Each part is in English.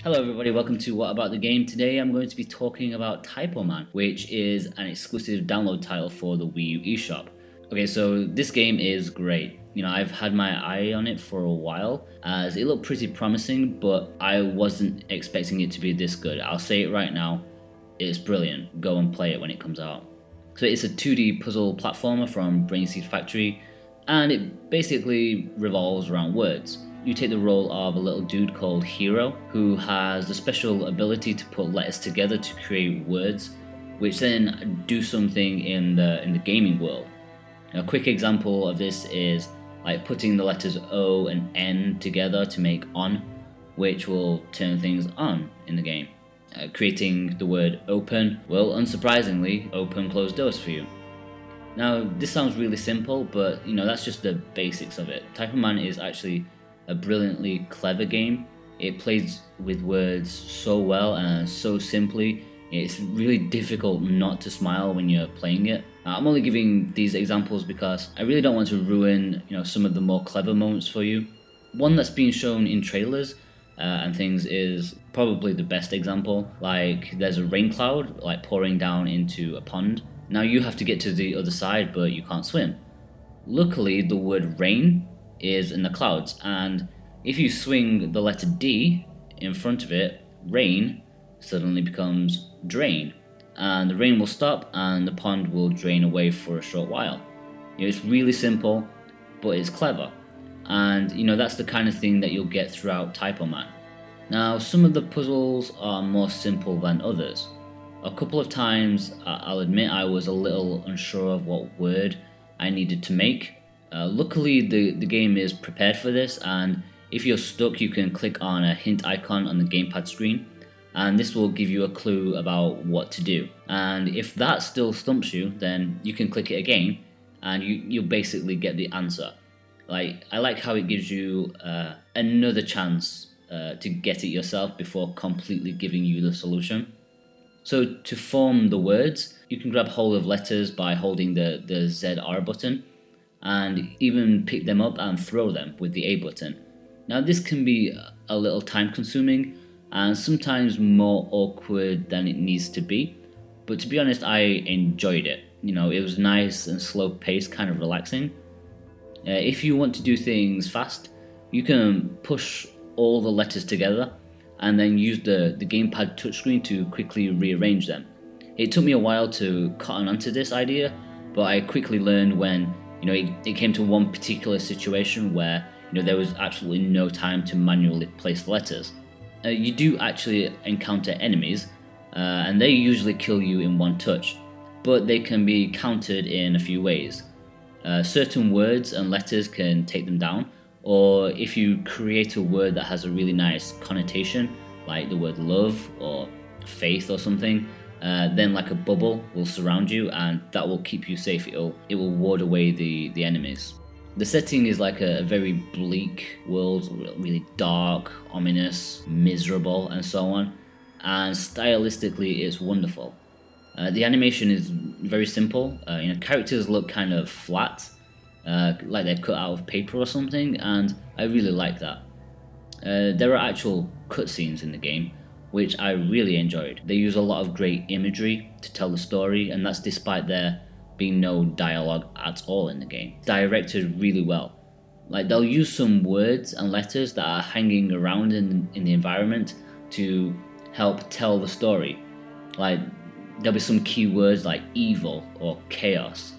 Hello everybody, welcome to What About the Game. Today I'm going to be talking about Typoman, which is an exclusive download title for the Wii U eShop. Okay, so this game is great. I've had my eye on it for a while as it looked pretty promising, but I wasn't expecting it to be this good. I'll say it right now, it's brilliant. Go and play it when it comes out. So it's a 2D puzzle platformer from Brainseed Factory, and it basically revolves around words. You take the role of a little dude called Hero, who has the special ability to put letters together to create words, which then do something in the gaming world. A quick example of this is like putting the letters O and N together to make on, which will turn things on in the game. Creating the word open will, unsurprisingly, open closed doors for you. Now, this sounds really simple, but that's just the basics of it. Typoman is actually a brilliantly clever game. It plays with words so well and so simply. It's really difficult not to smile when you're playing it. I'm only giving these examples because I really don't want to ruin some of the more clever moments for you. One that's being shown in trailers and things is probably the best example. Like there's a rain cloud like pouring down into a pond. Now you have to get to the other side, but you can't swim. Luckily, the word rain is in the clouds, and if you swing the letter D in front of it, rain suddenly becomes drain, and the rain will stop and the pond will drain away for a short while. It's really simple, but it's clever, and that's the kind of thing that you'll get throughout Typoman. Now, some of the puzzles are more simple than others. A couple of times, I'll admit, I was a little unsure of what word I needed to make. Luckily, the game is prepared for this, and if you're stuck, you can click on a hint icon on the gamepad screen, and this will give you a clue about what to do. And if that still stumps you, then you can click it again, and you'll basically get the answer. I like how it gives you another chance to get it yourself before completely giving you the solution. So to form the words, you can grab hold of letters by holding the ZR button, and even pick them up and throw them with the A button. Now this can be a little time consuming and sometimes more awkward than it needs to be, but to be honest, I enjoyed it. It was nice and slow paced, kind of relaxing. If you want to do things fast, you can push all the letters together and then use the gamepad touchscreen to quickly rearrange them. It took me a while to cotton onto this idea, but I quickly learned when it came to one particular situation where there was absolutely no time to manually place the letters. You do actually encounter enemies, and they usually kill you in one touch, but they can be countered in a few ways. Certain words and letters can take them down, or if you create a word that has a really nice connotation, like the word love or faith or something, then like a bubble will surround you, and that will keep you safe. It will ward away the enemies. The setting is like a very bleak world, really dark, ominous, miserable, and so on. And stylistically, it's wonderful. The animation is very simple. Characters look kind of flat, like they're cut out of paper or something, and I really like that. There are actual cutscenes in the game, which I really enjoyed. They use a lot of great imagery to tell the story, and that's despite there being no dialogue at all in the game. Directed really well. They'll use some words and letters that are hanging around in the environment to help tell the story. There'll be some key words like evil or chaos,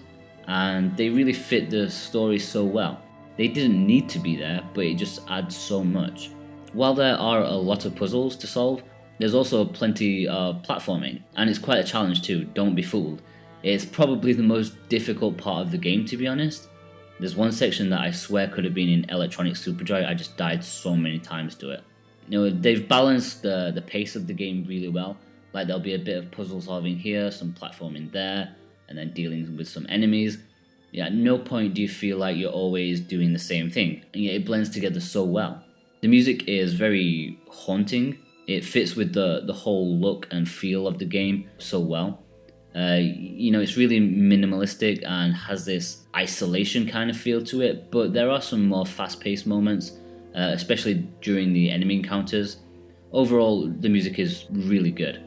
and they really fit the story so well. They didn't need to be there, but it just adds so much. While there are a lot of puzzles to solve, there's also plenty of platforming, and it's quite a challenge too, don't be fooled. It's probably the most difficult part of the game, to be honest. There's one section that I swear could have been in Electronic Superjoy. I just died so many times to it. They've balanced the pace of the game really well. There'll be a bit of puzzle solving here, some platforming there, and then dealing with some enemies. At no point do you feel like you're always doing the same thing, and yet it blends together so well. The music is very haunting. It fits with the whole look and feel of the game so well. It's really minimalistic and has this isolation kind of feel to it, but there are some more fast-paced moments, especially during the enemy encounters. overall the music is really good.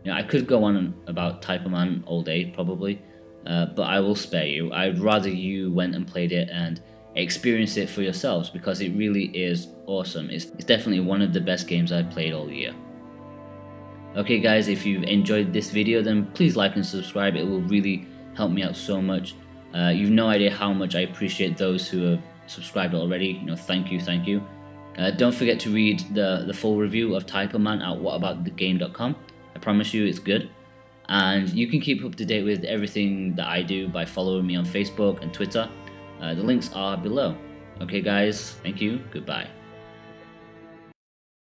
You know, I could go on about Typoman all day probably, but I will spare you. I'd rather you went and played it and experience it for yourselves, because it really is awesome. It's definitely one of the best games I've played all year. Okay guys, if you've enjoyed this video, then please like and subscribe. It will really help me out so much. You've no idea how much I appreciate those who have subscribed already. You know, thank you, thank you. Don't forget to read the full review of Typoman at whataboutthegame.com. I promise you it's good. And you can keep up to date with everything that I do by following me on Facebook and Twitter. The links are below. Okay guys, thank you, goodbye.